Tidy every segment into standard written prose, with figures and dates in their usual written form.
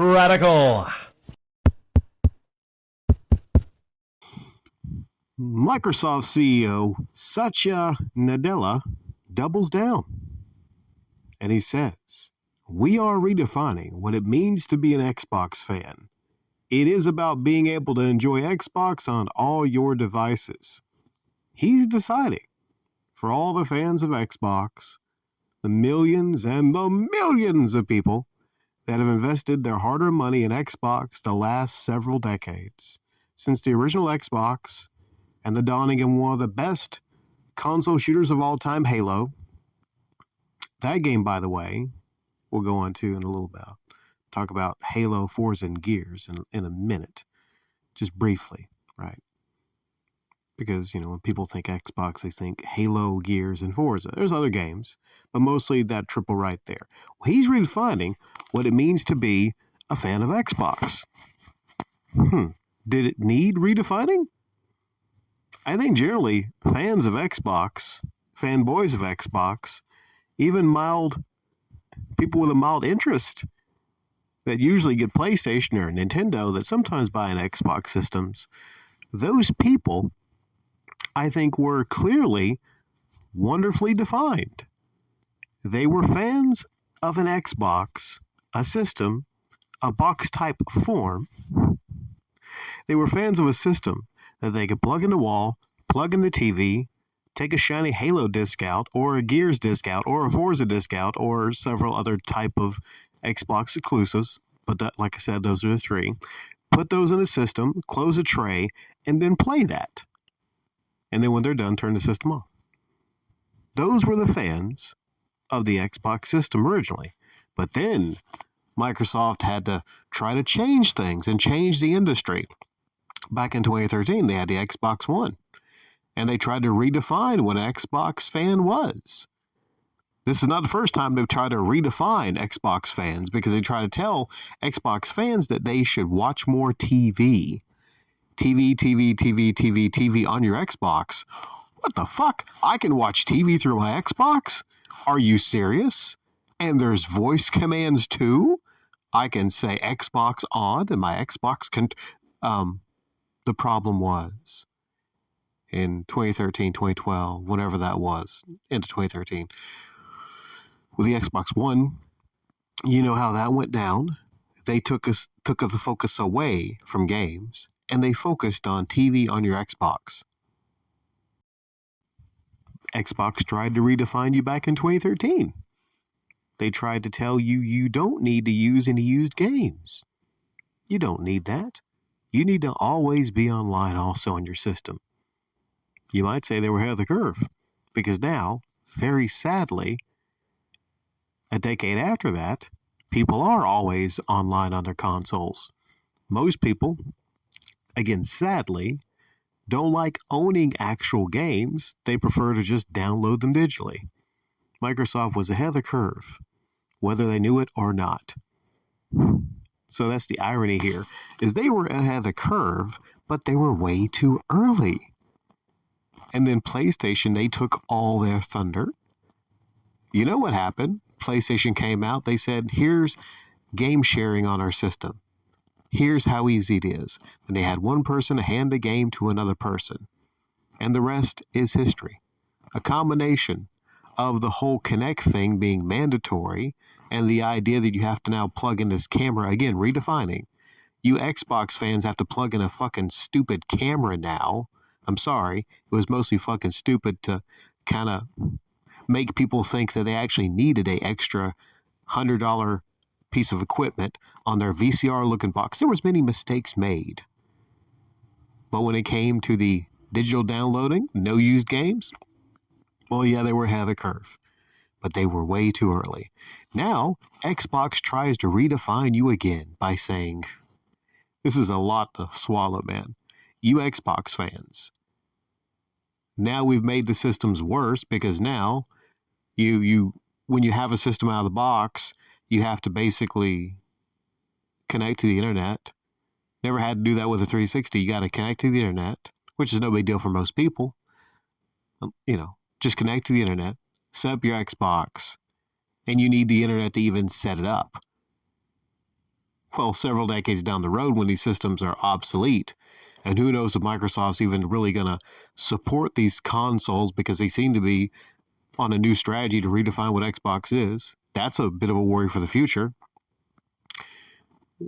Radical. Microsoft CEO Satya Nadella doubles down, and he says, "We are redefining what it means to be an Xbox fan. It is about being able to enjoy Xbox on all your devices." He's deciding for all the fans of Xbox, the millions and the millions of people that have invested their hard-earned money in Xbox the last several decades, since the original Xbox and the dawning of one of the best console shooters of all time, Halo. That game, by the way, we'll go on to in a little bit. Talk about Halo, Forza, and Gears in a minute, just briefly, right? Because, when people think Xbox, they think Halo, Gears, and Forza. There's other games, but mostly that triple right there. Well, he's redefining what it means to be a fan of Xbox. Did it need redefining? I think generally fans of Xbox, fanboys of Xbox, even people with a mild interest that usually get PlayStation or Nintendo that sometimes buy an Xbox systems, those people, I think, were clearly wonderfully defined. They were fans of an Xbox, a system, a box-type form. They were fans of a system that they could plug in the wall, plug in the TV, take a shiny Halo disc out, or a Gears disc out, or a Forza disc out, or several other type of Xbox exclusives. But like I said, those are the three. Put those in a system, close a tray, and then play that. And then when they're done, turn the system off. Those were the fans of the Xbox system originally. But then Microsoft had to try to change things and change the industry. Back in 2013, they had the Xbox One, and they tried to redefine what an Xbox fan was. This is not the first time they've tried to redefine Xbox fans, because they try to tell Xbox fans that they should watch more TV. TV on your Xbox. What the fuck? I can watch TV through my Xbox? Are you serious? And there's voice commands too? I can say Xbox on, and my Xbox can... The problem was, in 2013, 2012, whenever that was, into 2013, with the Xbox One, you know how that went down. They took the focus away from games, and they focused on TV on your Xbox. Xbox tried to redefine you back in 2013. They tried to tell you you don't need to use any used games. You don't need that. You need to always be online also on your system. You might say they were ahead of the curve, because now, very sadly, a decade after that, people are always online on their consoles. Most people, again, sadly, don't like owning actual games. They prefer to just download them digitally. Microsoft was ahead of the curve, whether they knew it or not. So that's the irony here, is they were ahead of the curve, but they were way too early. And then PlayStation, they took all their thunder. You know what happened? PlayStation came out, they said, here's game sharing on our system. Here's how easy it is. And they had one person hand a game to another person. And the rest is history. A combination of the whole Kinect thing being mandatory, and the idea that you have to now plug in this camera, again, redefining. You Xbox fans have to plug in a fucking stupid camera now. I'm sorry, it was mostly fucking stupid to kind of make people think that they actually needed a extra $100 piece of equipment on their VCR looking box. There was many mistakes made. But when it came to the digital downloading, no used games, well, yeah, they were ahead of the curve. But they were way too early. Now, Xbox tries to redefine you again by saying, this is a lot to swallow, man. You Xbox fans. Now we've made the systems worse, because now you when you have a system out of the box, you have to basically connect to the internet. Never had to do that with a 360. You got to connect to the internet, which is no big deal for most people. Just connect to the internet, set up your Xbox, and you need the internet to even set it up. Well, several decades down the road when these systems are obsolete. And who knows if Microsoft's even really going to support these consoles because they seem to be on a new strategy to redefine what Xbox is. That's a bit of a worry for the future.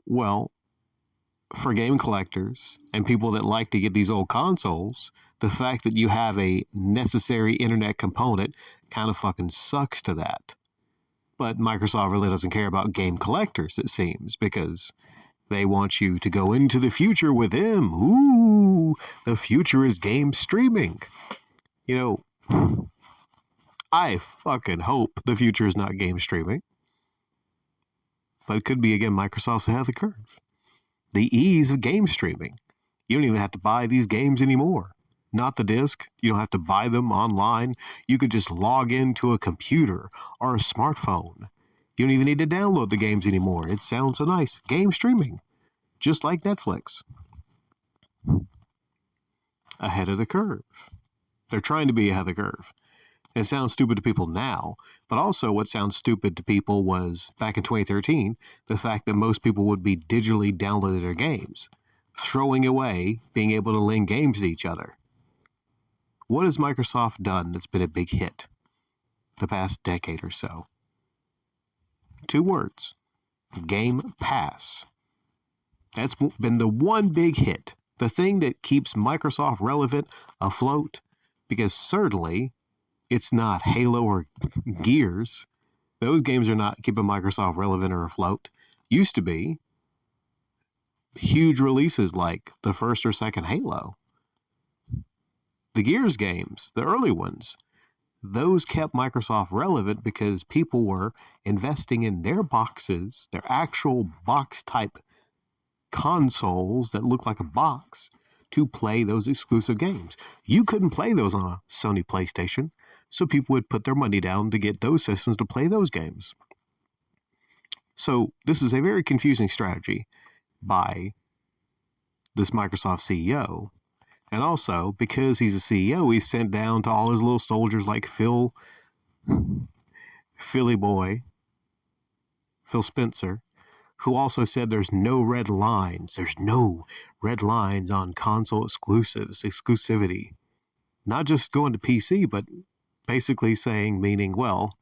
Well, for game collectors and people that like to get these old consoles, the fact that you have a necessary internet component kind of fucking sucks to that. But Microsoft really doesn't care about game collectors, it seems, because they want you to go into the future with them. Ooh, the future is game streaming. You know, I fucking hope the future is not game streaming. But it could be, again, Microsoft's ahead of the curve. The ease of game streaming. You don't even have to buy these games anymore. Not the disc. You don't have to buy them online. You could just log into a computer or a smartphone. You don't even need to download the games anymore. It sounds so nice. Game streaming. Just like Netflix. Ahead of the curve. They're trying to be ahead of the curve. It sounds stupid to people now, but also what sounds stupid to people was, back in 2013, the fact that most people would be digitally downloading their games, throwing away being able to link games to each other. What has Microsoft done that's been a big hit the past decade or so? 2 words. Game Pass. That's been the one big hit. The thing that keeps Microsoft relevant, afloat, because certainly it's not Halo or Gears. Those games are not keeping Microsoft relevant or afloat. Used to be huge releases like the first or second Halo. The Gears games, the early ones, those kept Microsoft relevant because people were investing in their boxes, their actual box type consoles that look like a box to play those exclusive games. You couldn't play those on a Sony PlayStation. So people would put their money down to get those systems to play those games. So this is a very confusing strategy by this Microsoft CEO. And also, because he's a CEO, he's sent down to all his little soldiers like Phil Spencer, who also said there's no red lines. There's no red lines on console exclusivity. Not just going to PC, but basically saying, meaning, well,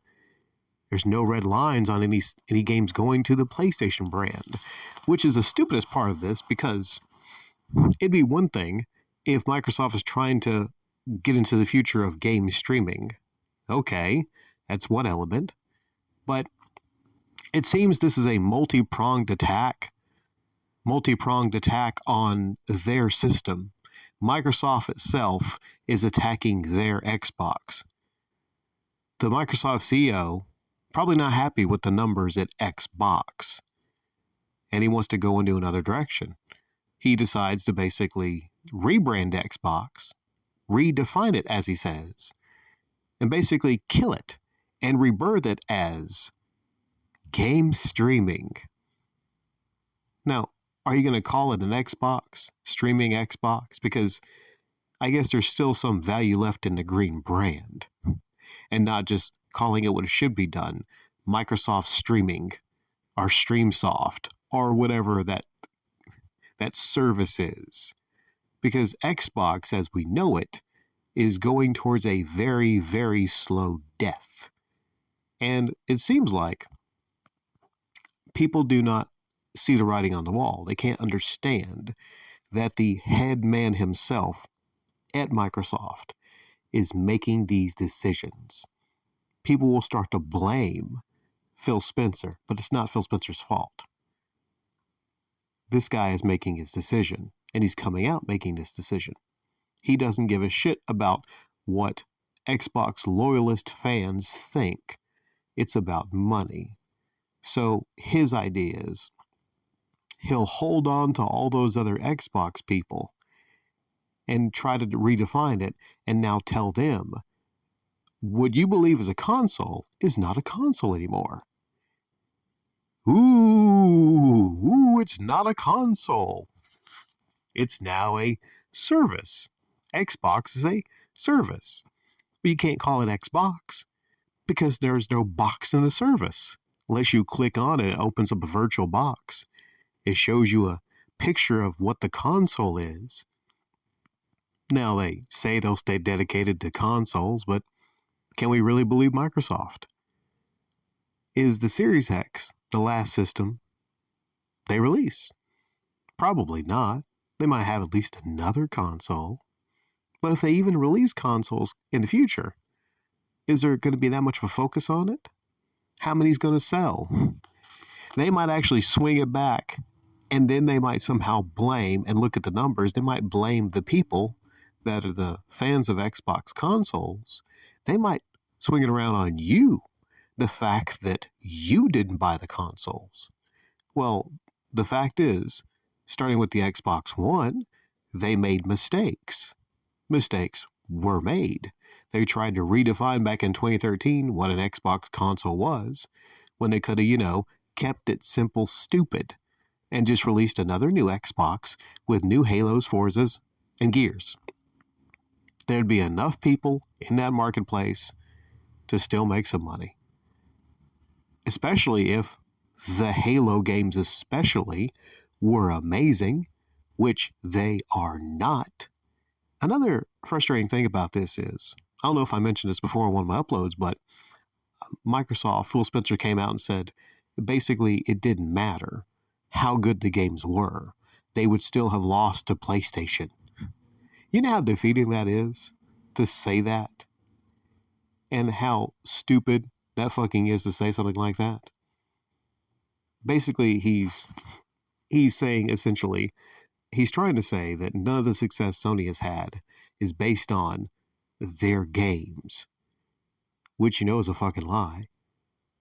there's no red lines on any games going to the PlayStation brand, which is the stupidest part of this, because it'd be one thing if Microsoft is trying to get into the future of game streaming. Okay, that's one element. But it seems this is a multi-pronged attack on their system. Microsoft itself is attacking their Xbox. The Microsoft CEO probably not happy with the numbers at Xbox, and he wants to go into another direction. He decides to basically rebrand Xbox, redefine it, as he says, and basically kill it and rebirth it as game streaming. Now, are you going to call it an Xbox, streaming Xbox? Because I guess there's still some value left in the green brand, and not just calling it what it should be done, Microsoft Streaming, or StreamSoft, or whatever that service is. Because Xbox, as we know it, is going towards a very, very slow death. And it seems like people do not see the writing on the wall. They can't understand that the head man himself at Microsoft is making these decisions. People will start to blame Phil Spencer, but it's not Phil Spencer's fault. This guy is making his decision, and he's coming out making this decision. He doesn't give a shit about what Xbox loyalist fans think. It's about money. So his idea is he'll hold on to all those other Xbox people and try to redefine it and now tell them what you believe is a console is not a console anymore. Ooh, it's not a console. It's now a service. Xbox is a service. But you can't call it Xbox because there's no box in the service. Unless you click on it, it opens up a virtual box. It shows you a picture of what the console is. Now, they say they'll stay dedicated to consoles, but can we really believe Microsoft? Is the Series X the last system they release? Probably not. They might have at least another console. But if they even release consoles in the future, is there going to be that much of a focus on it? How many's going to sell? They might actually swing it back, and then they might somehow blame, and look at the numbers, they might blame the people that are the fans of Xbox consoles. They might swing it around on you, the fact that you didn't buy the consoles. Well, the fact is, starting with the Xbox One, they made mistakes. Mistakes were made. They tried to redefine back in 2013 what an Xbox console was, when they could have, kept it simple, stupid, and just released another new Xbox with new Halos, Forzas, and Gears. There'd be enough people in that marketplace to still make some money. Especially if the Halo games especially were amazing, which they are not. Another frustrating thing about this is, I don't know if I mentioned this before in one of my uploads, but Microsoft, Phil Spencer came out and said, basically, it didn't matter how good the games were. They would still have lost to PlayStation. You know how defeating that is to say that? And how stupid that fucking is to say something like that? Basically, he's saying essentially, he's trying to say that none of the success Sony has had is based on their games, which is a fucking lie.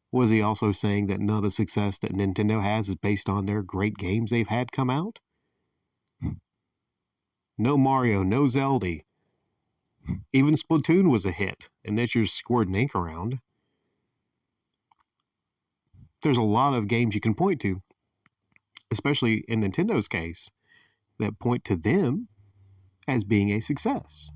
Was he also saying that none of the success that Nintendo has is based on their great games they've had come out? No Mario, no Zelda. Even Splatoon was a hit, and that just scored an ink around. There's a lot of games you can point to, especially in Nintendo's case, that point to them as being a success.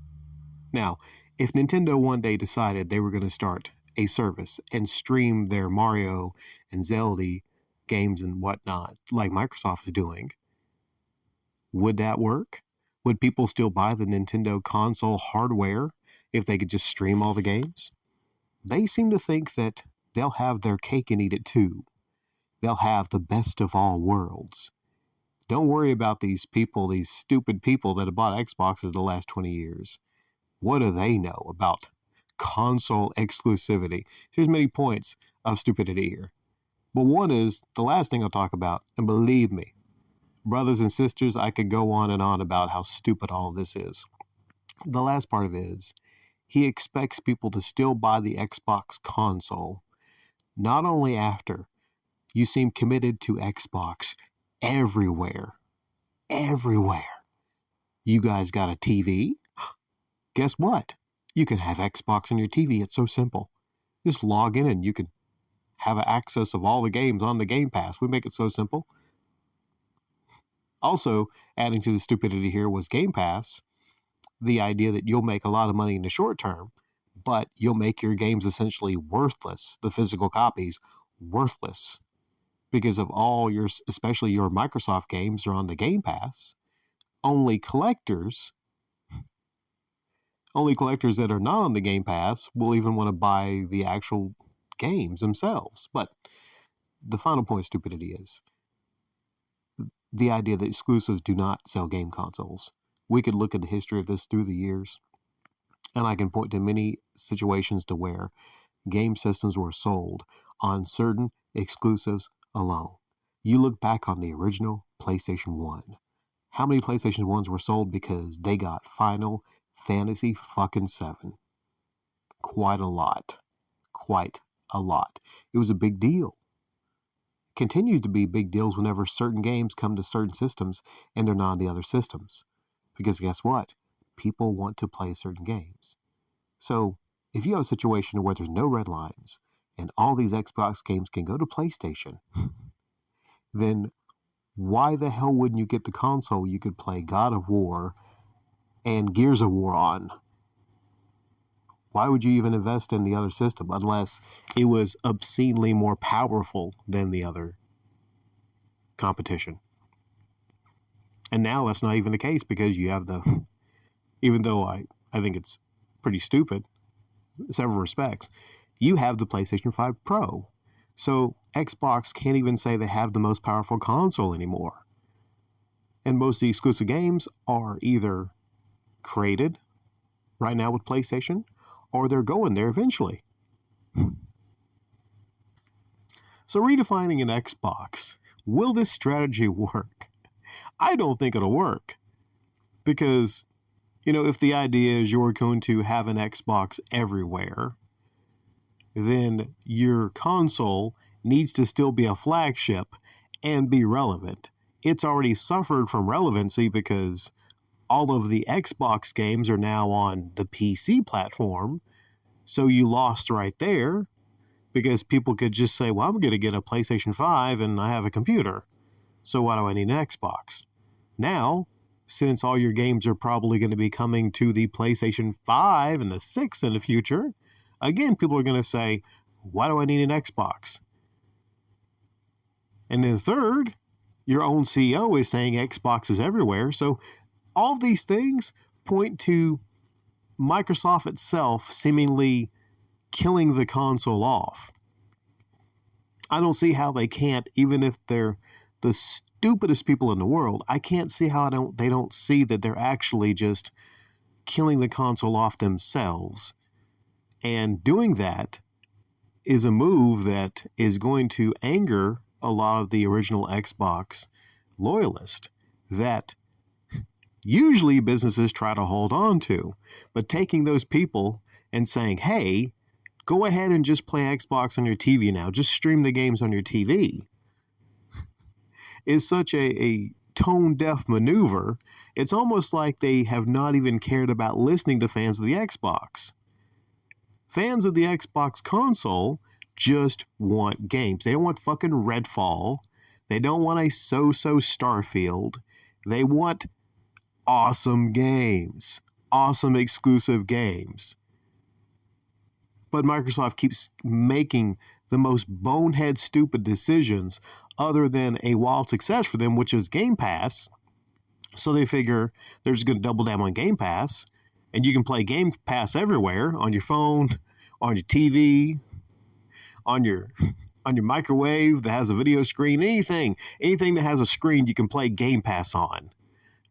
Now, if Nintendo one day decided they were going to start a service and stream their Mario and Zelda games and whatnot, like Microsoft is doing, would that work? Would people still buy the Nintendo console hardware if they could just stream all the games? They seem to think that they'll have their cake and eat it too. They'll have the best of all worlds. Don't worry about these people, these stupid people that have bought Xboxes the last 20 years. What do they know about console exclusivity? There's many points of stupidity here. But one is the last thing I'll talk about, and believe me, brothers and sisters, I could go on and on about how stupid all of this is. The last part of it is, he expects people to still buy the Xbox console, not only after you seem committed to Xbox everywhere. Everywhere. You guys got a TV? Guess what? You can have Xbox on your TV. It's so simple. Just log in and you can have access of all the games on the Game Pass. We make it so simple. Also, adding to the stupidity here was Game Pass. The idea that you'll make a lot of money in the short term, but you'll make your games essentially worthless. The physical copies, worthless. Because of all your, especially your Microsoft games are on the Game Pass. Only collectors that are not on the Game Pass will even want to buy the actual games themselves. But the final point of stupidity is the idea that exclusives do not sell game consoles. We could look at the history of this through the years, and I can point to many situations to where game systems were sold on certain exclusives alone. You look back on the original PlayStation 1. How many PlayStation 1s were sold because they got Final Fantasy fucking 7? Quite a lot. Quite a lot. It was a big deal. Continues to be big deals whenever certain games come to certain systems and they're not on the other systems. Because guess what? People want to play certain games. So if you have a situation where there's no red lines and all these Xbox games can go to PlayStation, then why the hell wouldn't you get the console you could play God of War and Gears of War on? Why would you even invest in the other system unless it was obscenely more powerful than the other competition? And now that's not even the case because you have even though I think it's pretty stupid in several respects, you have the PlayStation 5 Pro. So Xbox can't even say they have the most powerful console anymore. And most of the exclusive games are either created right now with PlayStation or they're going there eventually. So redefining an Xbox, will this strategy work? I don't think it'll work because, if the idea is you're going to have an Xbox everywhere, then your console needs to still be a flagship and be relevant. It's already suffered from relevancy because all of the Xbox games are now on the PC platform. So you lost right there because people could just say, well, I'm going to get a PlayStation 5 and I have a computer. So why do I need an Xbox? Now, since all your games are probably going to be coming to the PlayStation 5 and the 6 in the future, again, people are going to say, why do I need an Xbox? And then third, your own CEO is saying Xbox is everywhere. So all these things point to Microsoft itself seemingly killing the console off. I don't see how they can't, even if they're the stupidest people in the world. I can't see how they don't see that they're actually just killing the console off themselves. And doing that is a move that is going to anger a lot of the original Xbox loyalists that usually businesses try to hold on to. But taking those people and saying, hey, go ahead and just play Xbox on your TV now, just stream the games on your TV, is such a tone-deaf maneuver. It's almost like they have not even cared about listening to fans of the Xbox. Fans of the Xbox console just want games. They don't want fucking Redfall. They don't want a so-so Starfield. They want awesome games, awesome exclusive games. But Microsoft keeps making the most bonehead stupid decisions other than a wild success for them, which is Game Pass. So they figure they're just going to double down on Game Pass, and you can play Game Pass everywhere, on your phone, on your TV, on your microwave that has a video screen, anything that has a screen you can play Game Pass on.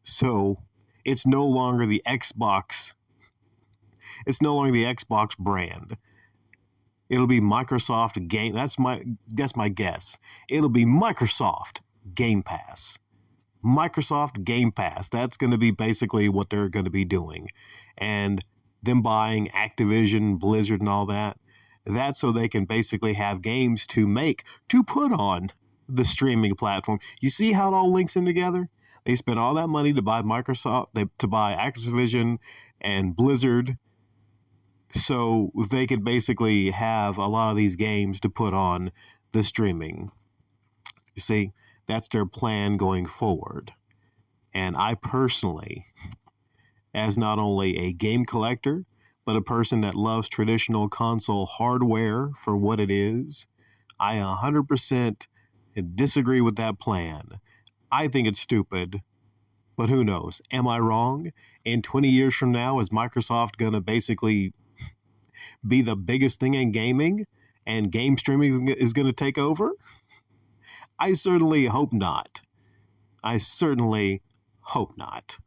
So it's no longer the Xbox. It's no longer the Xbox brand. It'll be Microsoft Game. That's my guess. It'll be Microsoft Game Pass. Microsoft Game Pass. That's going to be basically what they're going to be doing. And them buying Activision, Blizzard, and all that. That's so they can basically have games to put on the streaming platform. You see how it all links in together? They spent all that money to buy to buy Activision and Blizzard, so they could basically have a lot of these games to put on the streaming. You see, that's their plan going forward. And I personally, as not only a game collector, but a person that loves traditional console hardware for what it is, I 100% disagree with that plan. I think it's stupid, but who knows? Am I wrong? In 20 years from now, is Microsoft going to basically be the biggest thing in gaming and game streaming is going to take over? I certainly hope not. I certainly hope not.